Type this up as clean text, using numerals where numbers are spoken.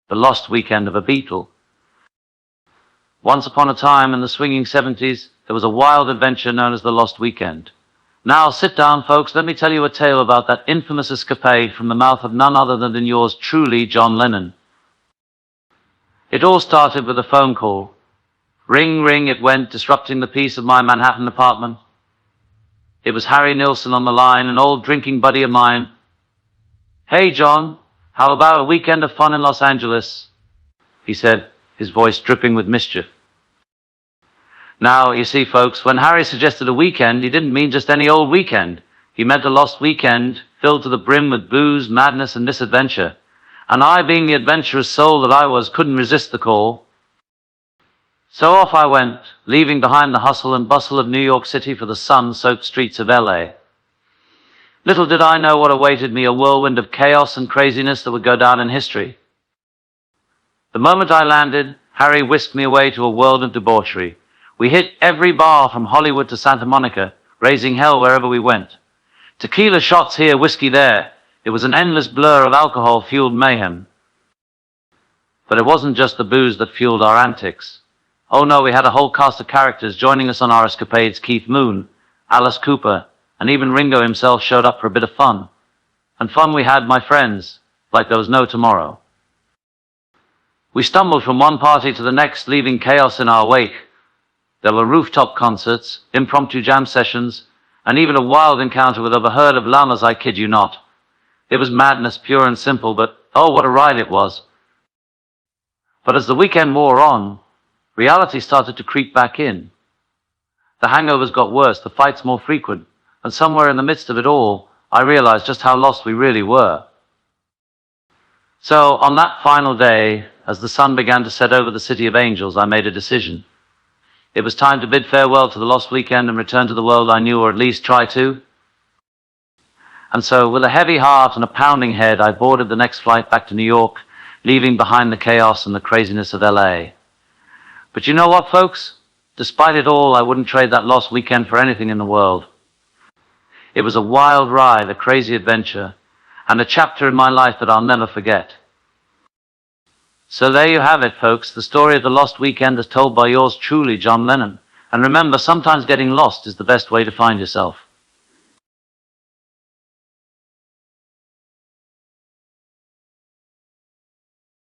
the lost weekend of a Beatle. Once upon a time in the swinging 70s, there was a wild adventure known as the Lost Weekend. Now sit down, folks, let me tell you a tale about that infamous escapade from the mouth of none other than yours truly, John Lennon. It all started with a phone call. Ring, ring it went, disrupting the peace of my Manhattan apartment. It was Harry Nilsson on the line, an old drinking buddy of mine. "Hey, John, how about a weekend of fun in Los Angeles?" he said, his voice dripping with mischief. Now, you see, folks, when Harry suggested a weekend, he didn't mean just any old weekend. He meant a lost weekend filled to the brim with booze, madness, and misadventure. And I, being the adventurous soul that I was, couldn't resist the call. So off I went, leaving behind the hustle and bustle of New York City for the sun-soaked streets of LA. Little did I know what awaited me, a whirlwind of chaos and craziness that would go down in history. The moment I landed, Harry whisked me away to a world of debauchery. We hit every bar from Hollywood to Santa Monica, raising hell wherever we went. Tequila shots here, whiskey there. It was an endless blur of alcohol-fueled mayhem. But it wasn't just the booze that fueled our antics. Oh no, we had a whole cast of characters joining us on our escapades. Keith Moon, Alice Cooper, and even Ringo himself showed up for a bit of fun. And fun we had, my friends, like there was no tomorrow. We stumbled from one party to the next, leaving chaos in our wake. There were rooftop concerts, impromptu jam sessions, and even a wild encounter with a herd of llamas, I kid you not. It was madness, pure and simple, but oh, what a ride it was. But as the weekend wore on, reality started to creep back in. The hangovers got worse, the fights more frequent, and somewhere in the midst of it all, I realized just how lost we really were. So, on that final day, as the sun began to set over the city of angels, I made a decision. It was time to bid farewell to the lost weekend and return to the world I knew, or at least try to. And so, with a heavy heart and a pounding head, I boarded the next flight back to New York, leaving behind the chaos and the craziness of LA. But you know what, folks? Despite it all, I wouldn't trade that lost weekend for anything in the world. It was a wild ride, a crazy adventure, and a chapter in my life that I'll never forget. So there you have it, folks, the story of the lost weekend as told by yours truly, John Lennon. And remember, sometimes getting lost is the best way to find yourself.